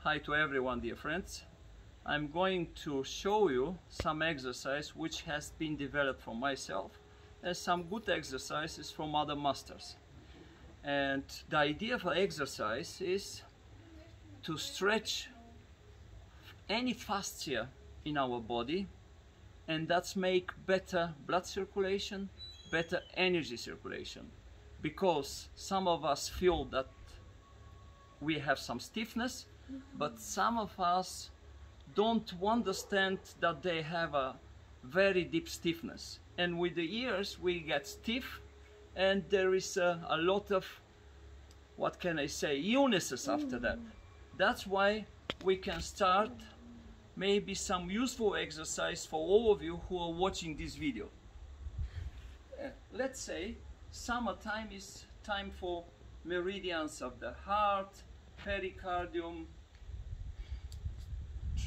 Hi to everyone, dear friends. I'm going to show you some exercise which has been developed from myself and some good exercises from other masters. And the idea of exercise is to stretch any fascia in our body, and that's make better blood circulation, better energy circulation. Because some of us feel that we have some stiffness, but some of us don't understand that they have a very deep stiffness. And with the years we get stiff, and there is a lot of, what can I say, illnesses after that. That's why we can start maybe some useful exercise for all of you who are watching this video. Let's say summertime is time for meridians of the heart, pericardium,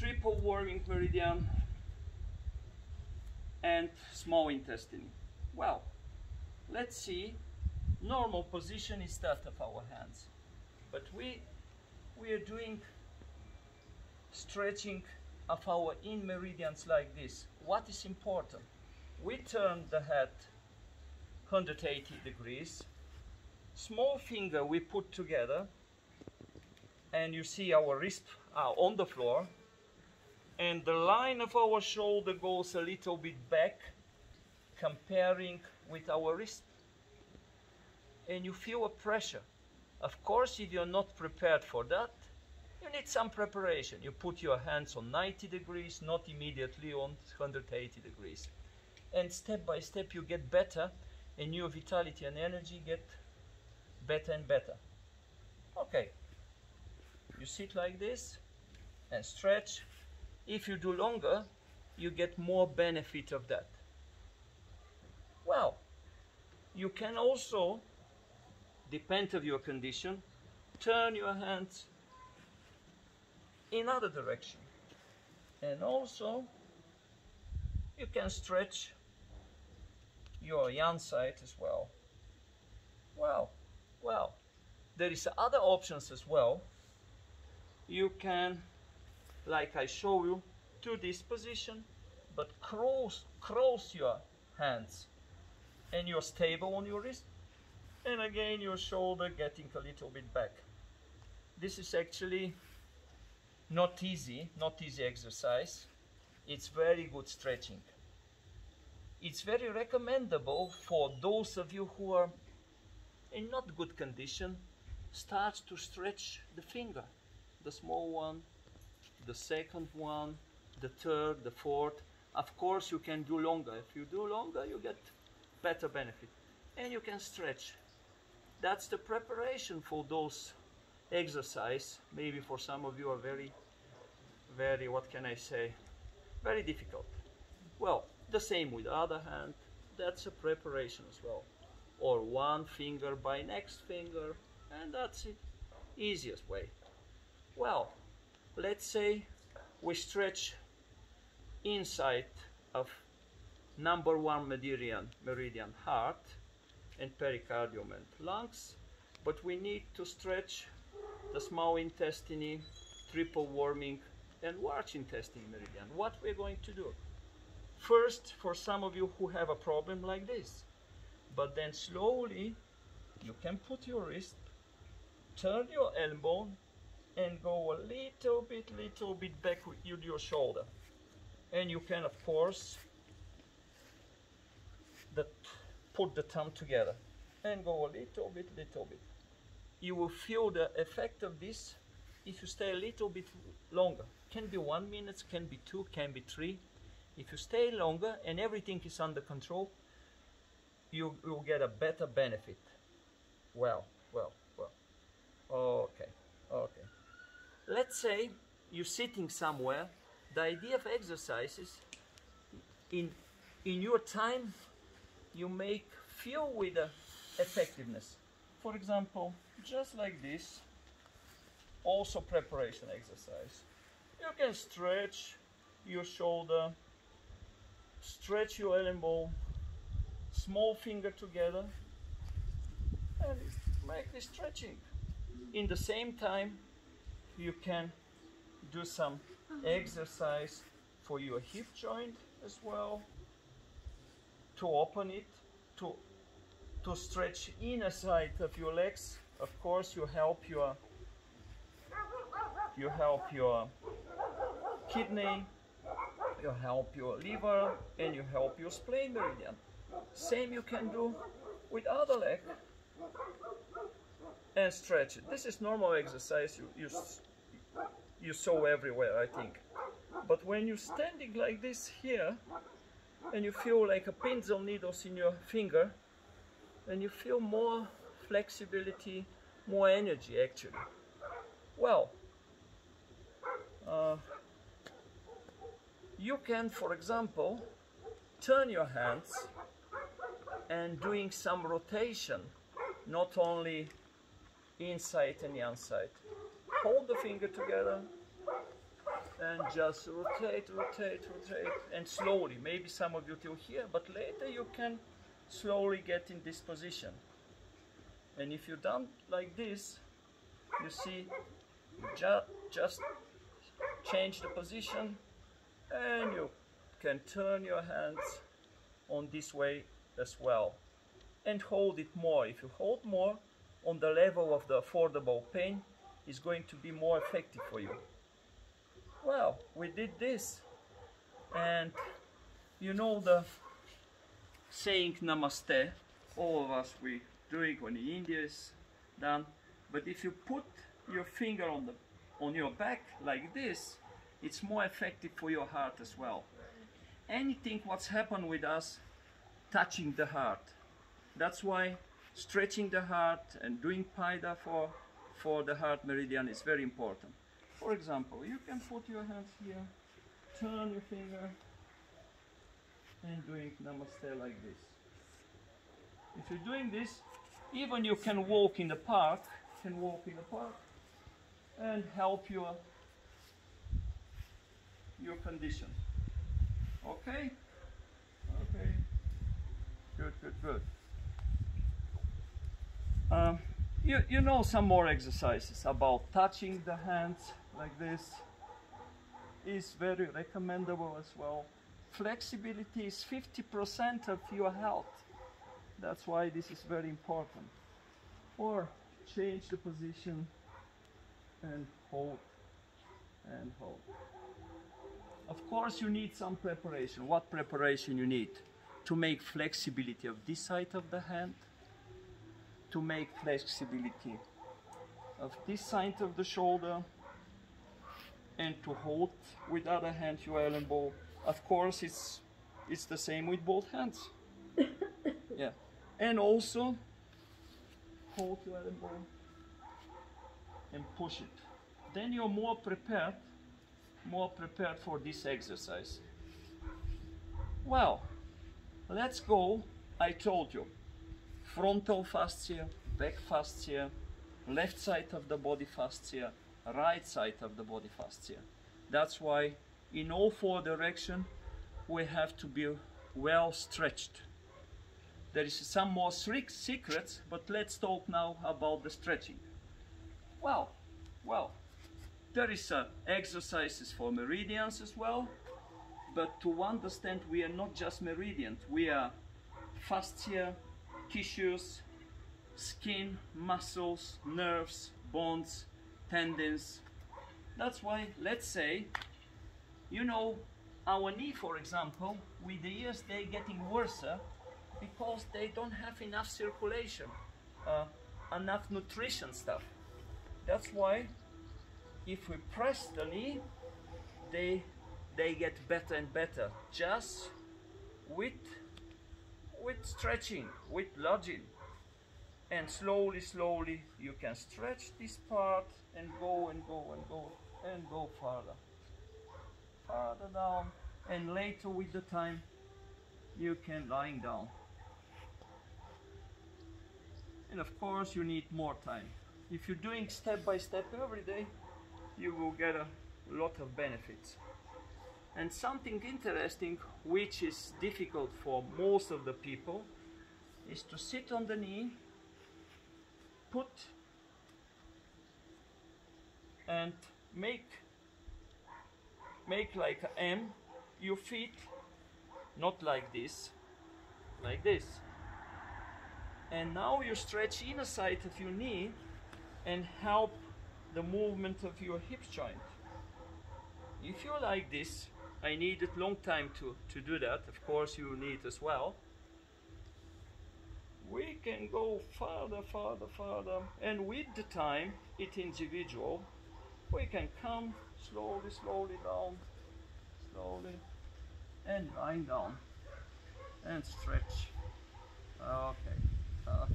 triple warming meridian, and small intestine. Well, let's see. Normal position is that of our hands, but we are doing stretching of our in meridians like this. What is important? We turn the head 180 degrees. Small finger we put together, and you see our wrists are on the floor, and the line of our shoulder goes a little bit back, comparing with our wrist, and you feel a pressure. Of course, if you're not prepared for that, you need some preparation. You put your hands on 90 degrees, not immediately on 180 degrees. And step by step you get better, and your vitality and energy get better and better. Okay, you sit like this and stretch. If you do longer, you get more benefit of that. Well, you can also, depend of your condition, turn your hands in other direction. And also, you can stretch your yan side as well. Well, there is other options as well. You can, like I show you, to this position, but cross your hands, and you're stable on your wrist, and again your shoulder getting a little bit back. This is actually not easy exercise. It's very good stretching. It's very recommendable for those of you who are in not good condition. Start to stretch the finger, the small one, the second one, the third, the fourth. Of course you can do longer. If you do longer, you get better benefit, and you can stretch. That's the preparation for those exercise. Maybe for some of you are very, what can I say, very difficult. Well, the same with the other hand. That's a preparation as well. Or one finger by next finger, and that's the easiest way. Well, let's say we stretch inside of number 1 meridian, heart and pericardium and lungs, but we need to stretch the small intestine, triple warming, and large intestine meridian. What we're going to do? First, for some of you who have a problem like this, but then slowly you can put your wrist, turn your elbow, and go a little bit back with your shoulder. And you can, of course, put the thumb together and go a little bit. You will feel the effect of this if you stay a little bit longer. Can be 1 minute, can be 2, can be 3. If you stay longer and everything is under control, you will get a better benefit. Well. Okay. Let's say you're sitting somewhere. The idea of exercise is in your time you make feel with the effectiveness. For example, just like this, also preparation exercise. You can stretch your shoulder, stretch your elbow, small finger together, and make this stretching. In the same time, you can do some exercise for your hip joint as well, to open it, to stretch inner side of your legs. Of course, you help your kidney, you help your liver, and you help your spleen meridian. Same you can do with other leg, and stretch it. This is normal exercise you saw everywhere, I think. But when you're standing like this here, and you feel like a pencil needles in your finger, and you feel more flexibility, more energy actually. Well, you can, for example, turn your hands and doing some rotation, not only inside and outside. Hold the finger together and just rotate, rotate, rotate, and slowly. Maybe some of you till here, but later you can slowly get in this position. And if you're done like this, you see, just change the position, and you can turn your hands on this way as well, and hold it more. If you hold more on the level of the affordable pain, it's going to be more effective for you. Well, we did this, and you know the saying namaste, all of us we do it when in India is done, but if you put your finger on your back like this, it's more effective for your heart as well. Anything what's happened with us touching the heart. That's why stretching the heart and doing paida for the heart meridian is very important. For example, you can put your hands here, turn your finger, and doing namaste like this. If you're doing this, even you can walk in the park, and help your condition. Okay? Okay. Good, good, good. You know some more exercises about touching the hands like this is very recommendable as well. Flexibility is 50% of your health. That's why this is very important. Or change the position and hold and hold. Of course you need some preparation. What preparation you need? To make flexibility of this side of the hand, to make flexibility of this side of the shoulder, and to hold with other hand your elbow. Of course it's the same with both hands. Yeah. And also hold your elbow and push it. Then you're more prepared for this exercise. Well, let's go. I told you, frontal fascia, back fascia, left side of the body fascia, right side of the body fascia. That's why in all four directions we have to be well stretched. There is some more secrets, but let's talk now about the stretching. Well, there is exercises for meridians as well, but to understand we are not just meridians, we are fascia, tissues, skin, muscles, nerves, bones, tendons. That's why, let's say, you know, our knee, for example, with the years they're getting worse because they don't have enough circulation, enough nutrition stuff. That's why if we press the knee, they get better and better, just with stretching, with Lajin. And slowly you can stretch this part and go and go and go and go farther down, and later with the time you can lying down. And of course you need more time. If you're doing step by step every day, you will get a lot of benefits. And something interesting which is difficult for most of the people is to sit on the knee, put and make make like a M, your feet not like this, like this. And now you stretch inner side of your knee and help the movement of your hip joint. If you like this, I needed long time to do that, of course you need as well. We can go farther, farther, farther, and with the time, it's individual. We can come slowly, slowly down, slowly, and lying down, and stretch. Okay, okay.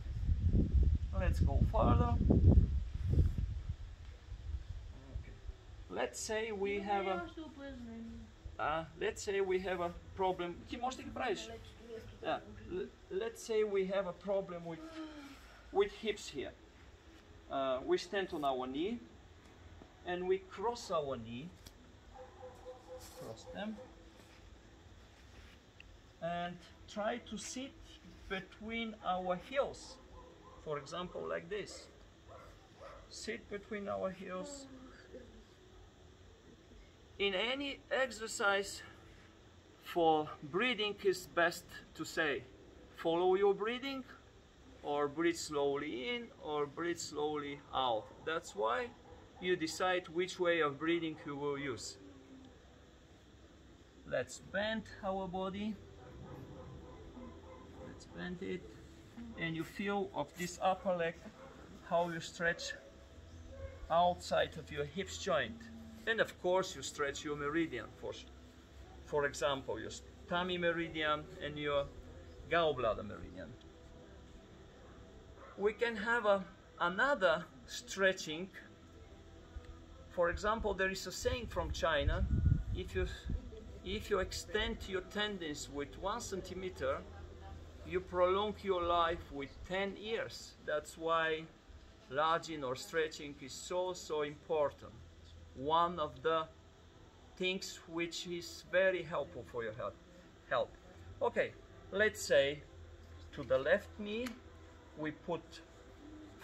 Let's go farther. Okay. Let's say we have a problem. Yeah. Let's say we have a problem with hips here. We stand on our knee and we cross our knee, cross them, and try to sit between our heels. For example, like this. Sit between our heels. In any exercise for breathing is best to say, follow your breathing, or breathe slowly in, or breathe slowly out. That's why you decide which way of breathing you will use. Let's bend our body. Let's bend it. And you feel of this upper leg, how you stretch outside of your hips joint. And of course you stretch your meridian. For example, your tummy meridian and your gallbladder meridian. We can have another stretching. For example, there is a saying from China, if you extend your tendons with 1 centimeter, you prolong your life with 10 years. That's why Lajin or stretching is so important. One of the things which is very helpful for your health. Okay, let's say to the left knee, we put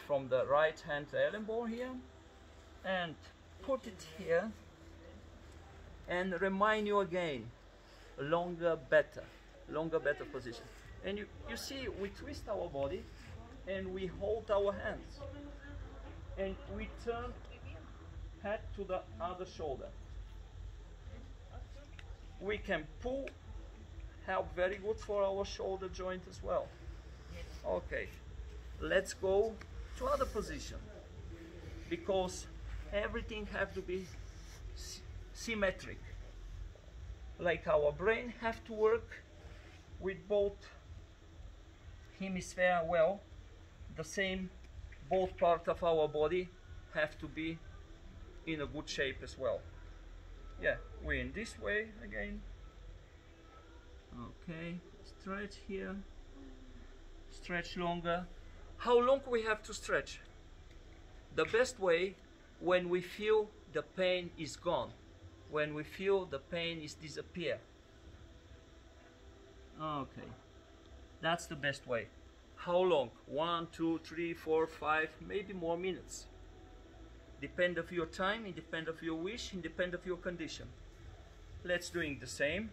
from the right hand the elbow here and put it here, and remind you again, longer better position. And you see, we twist our body and we hold our hands and we turn head to the other shoulder. We can pull, help very good for our shoulder joint as well. Okay, let's go to other position, because everything have to be symmetric. Like our brain have to work with both hemisphere well, the same both parts of our body have to be in a good shape as well. Yeah, we're in this way again. Okay, stretch here, stretch longer. How long we have to stretch? The best way, when we feel the pain is gone, when we feel the pain is disappear. Okay, that's the best way. How long? 1, 2, 3, 4, 5, maybe more minutes. Depend of your time, it depend of your wish, it depend of your condition. Let's doing the same.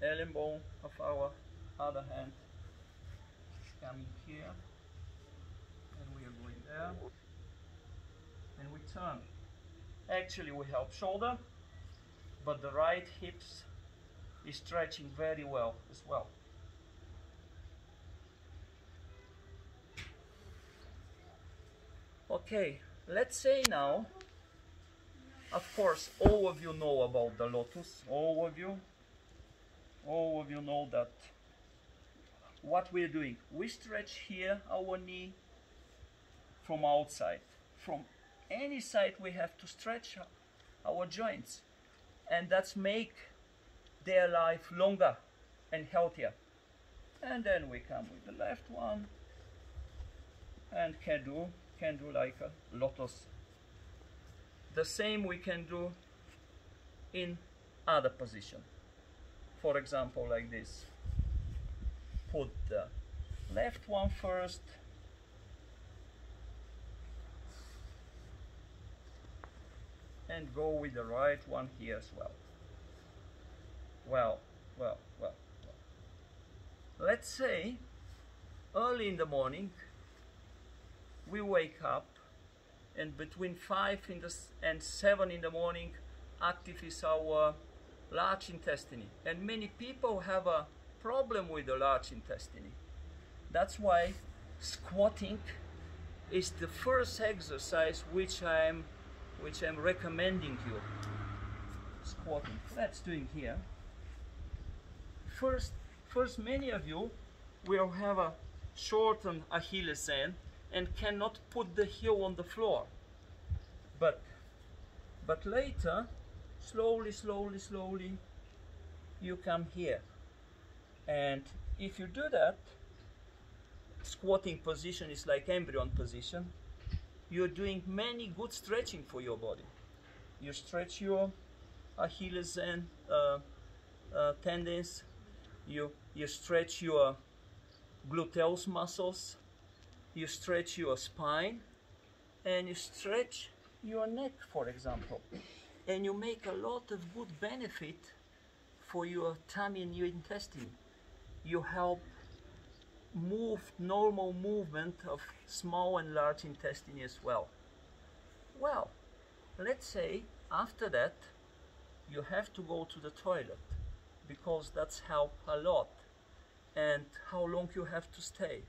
Elbow of our other hand coming here, and we are going there, and we turn. Actually we help shoulder, but the right hips is stretching very well as well. Okay, let's say now, of course all of you know about the lotus, all of you know that what we're doing. We stretch here our knee from outside. From any side we have to stretch our joints, and that's make their life longer and healthier. And then we come with the left one and can do like a lotus. The same we can do in other position. For example, like this. Put the left one first, and go with the right one here as well. Well, well, well, well. Let's say early in the morning we wake up, and between 5 and 7 in the morning active is our large intestine, and many people have a problem with the large intestine. That's why squatting is the first exercise which I'm recommending you. Squatting. Let's do it here. First, many of you will have a shortened Achilles and cannot put the heel on the floor. But later, slowly, you come here. And if you do that, squatting position is like embryo position. You're doing many good stretching for your body. You stretch your Achilles and tendons. You stretch your gluteus muscles. You stretch your spine, and you stretch your neck, for example. And you make a lot of good benefit for your tummy and your intestine. You help move normal movement of small and large intestine as well. Well, let's say after that you have to go to the toilet, because that's help a lot. And how long you have to stay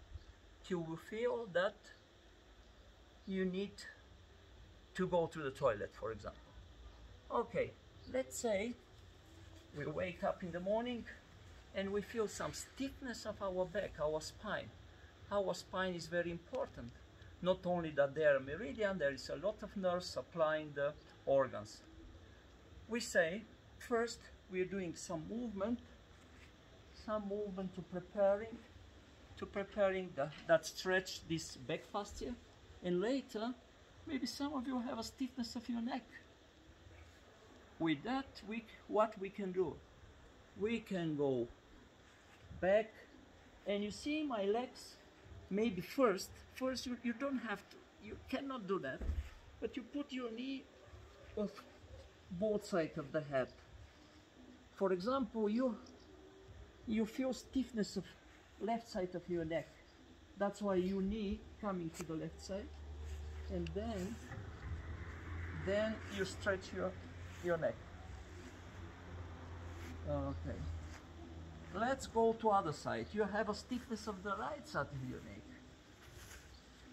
till you feel that you need to go to the toilet, for example. Okay, let's say we wake up in the morning and we feel some stiffness of our back, our spine. Our spine is very important. Not only that there are meridian, there is a lot of nerves supplying the organs. We say, first we are doing some movement to preparing that stretch this back fascia, and later maybe some of you have a stiffness of your neck. With that, what we can do, we can go back, and you see my legs, maybe first you don't have to, you cannot do that, but you put your knee on both sides of the head. For example, you feel stiffness of left side of your neck. That's why your knee coming to the left side, and then you stretch your neck. Okay. Let's go to other side. You have a stiffness of the right side of your neck.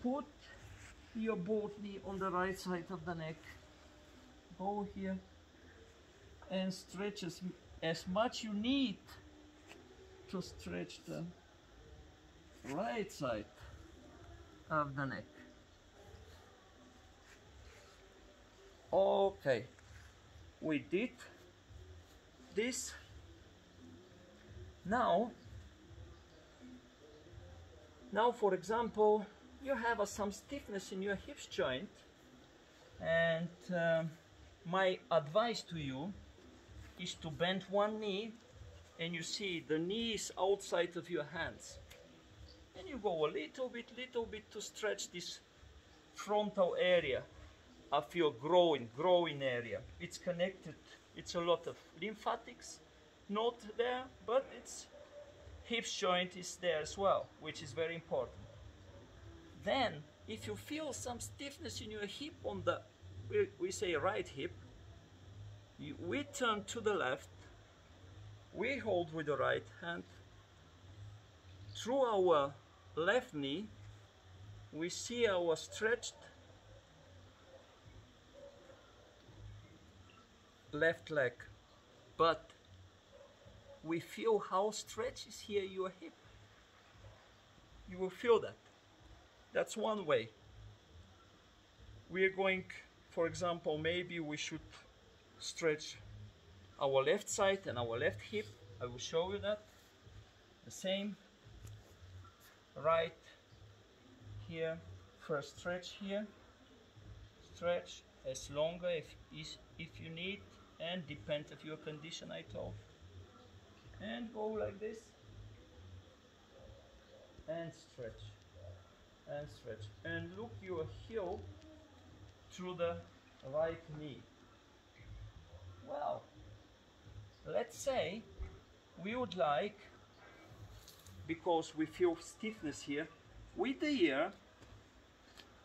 Put your both knee on the right side of the neck. Go here and stretch as much you need to stretch the right side of the neck. Okay, we did this. Now for example, you have some stiffness in your hips joint, and my advice to you is to bend one knee, and you see the knee is outside of your hands, and you go a little bit to stretch this frontal area of your growing area. It's connected, it's a lot of lymphatics, not there, but it's hips joint is there as well, which is very important. Then if you feel some stiffness in your hip, on the we say right hip, we turn to the left, we hold with the right hand through our left knee, we see our stretched left leg, but we feel how stretch is here your hip. You will feel that. That's one way. We are going, for example, maybe we should stretch our left side and our left hip. I will show you that. The same. Right here. First stretch here. Stretch as longer if you need, and depends of your condition, I told. And go like this. And stretch. And stretch. And look your heel through the right knee. let's say we would like, because we feel stiffness here, with the ear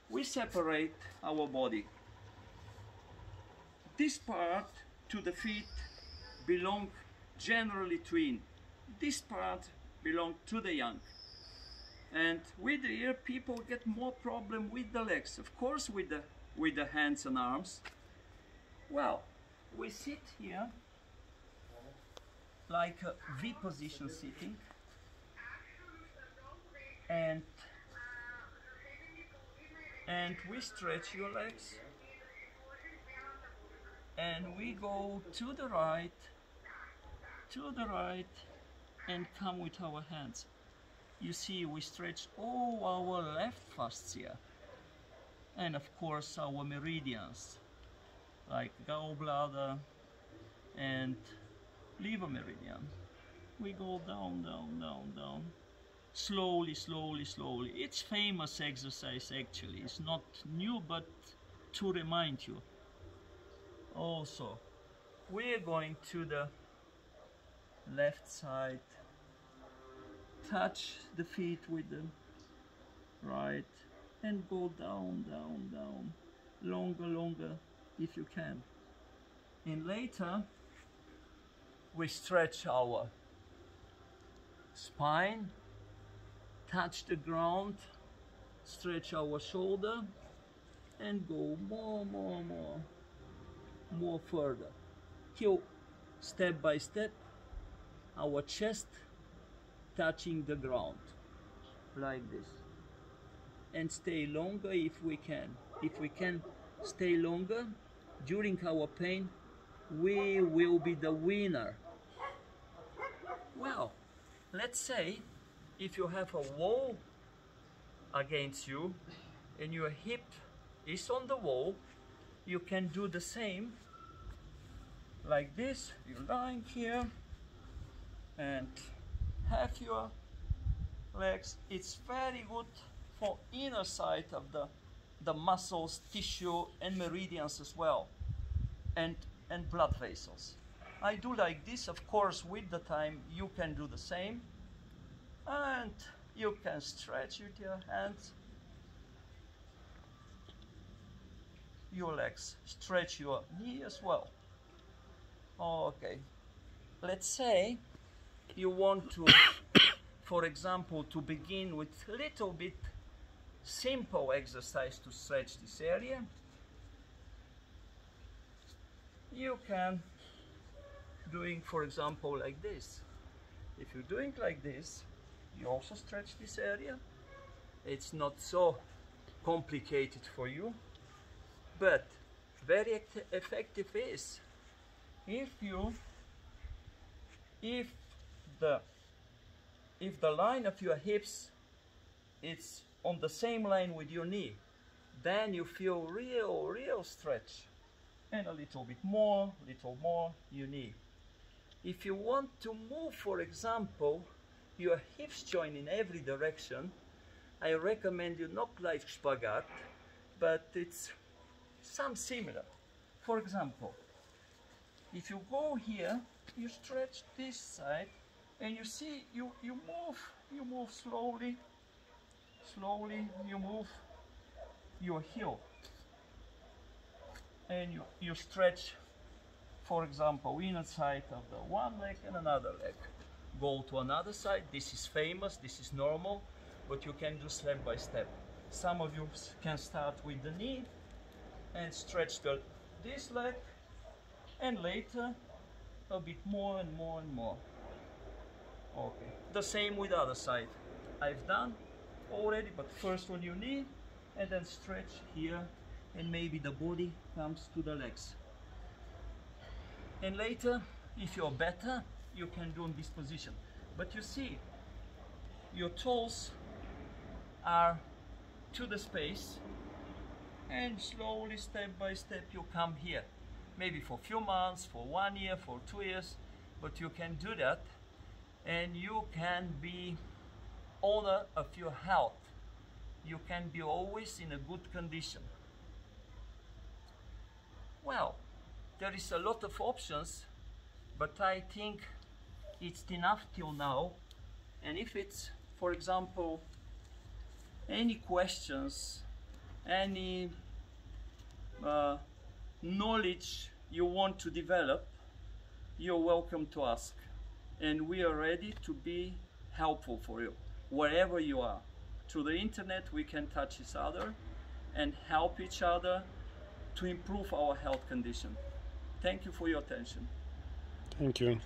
we separate our body. This part to the feet belong generally twin. This part belong to the young. And with the ear people get more problem with the legs. Of course with the hands and arms. Well, we sit here like a V position sitting, and we stretch your legs, and we go to the right, and come with our hands. You see, we stretch all our left fascia, and of course our meridians, like gallbladder and liver meridian. We go down, down, down, down, slowly, slowly, slowly. It's famous exercise actually. It's not new, but to remind you. Also, we're going to the left side, touch the feet with the right, and go down, down, down, longer, longer if you can. And later we stretch our spine, touch the ground, stretch our shoulder, and go more further, till step by step our chest touching the ground like this, and stay longer if we can. If we can stay longer during our pain, we will be the winner. Well, let's say if you have a wall against you and your hip is on the wall, you can do the same like this. You're lying here and have your legs. It's very good for inner side of the muscles, tissue and meridians as well, and blood vessels. I do like this. Of course with the time you can do the same, and you can stretch with your hands your legs, stretch your knee as well. Okay, let's say you want to for example to begin with a little bit simple exercise to stretch this area. You can doing for example like this. If you're doing like this, you also stretch this area. It's not so complicated for you, but very effective is if the line of your hips it's on the same line with your knee, then you feel real stretch, and a little bit more, your knee. If you want to move, for example, your hips join in every direction, I recommend you not like spagat, but it's some similar. For example, if you go here, you stretch this side, and you see you move slowly, you move your heel, and you stretch, for example, inner side of the one leg and another leg. Go to another side. This is famous, this is normal, but you can do step by step. Some of you can start with the knee and stretch this leg, and later a bit more and more. Okay, the same with the other side. I've done already, but first on your knee, and then stretch here, and maybe the body comes to the legs. And later, if you're better, you can do in this position. But you see, your toes are to the space, and slowly, step by step, you come here. Maybe for a few months, for 1 year, for 2 years, but you can do that, and you can be owner of your health. You can be always in a good condition. Well, there is a lot of options but I think it's enough till now. And if it's, for example, any questions, any knowledge you want to develop, you're welcome to ask. And we are ready to be helpful for you, wherever you are. Through the internet, we can touch each other and help each other to improve our health condition. Thank you for your attention. Thank you.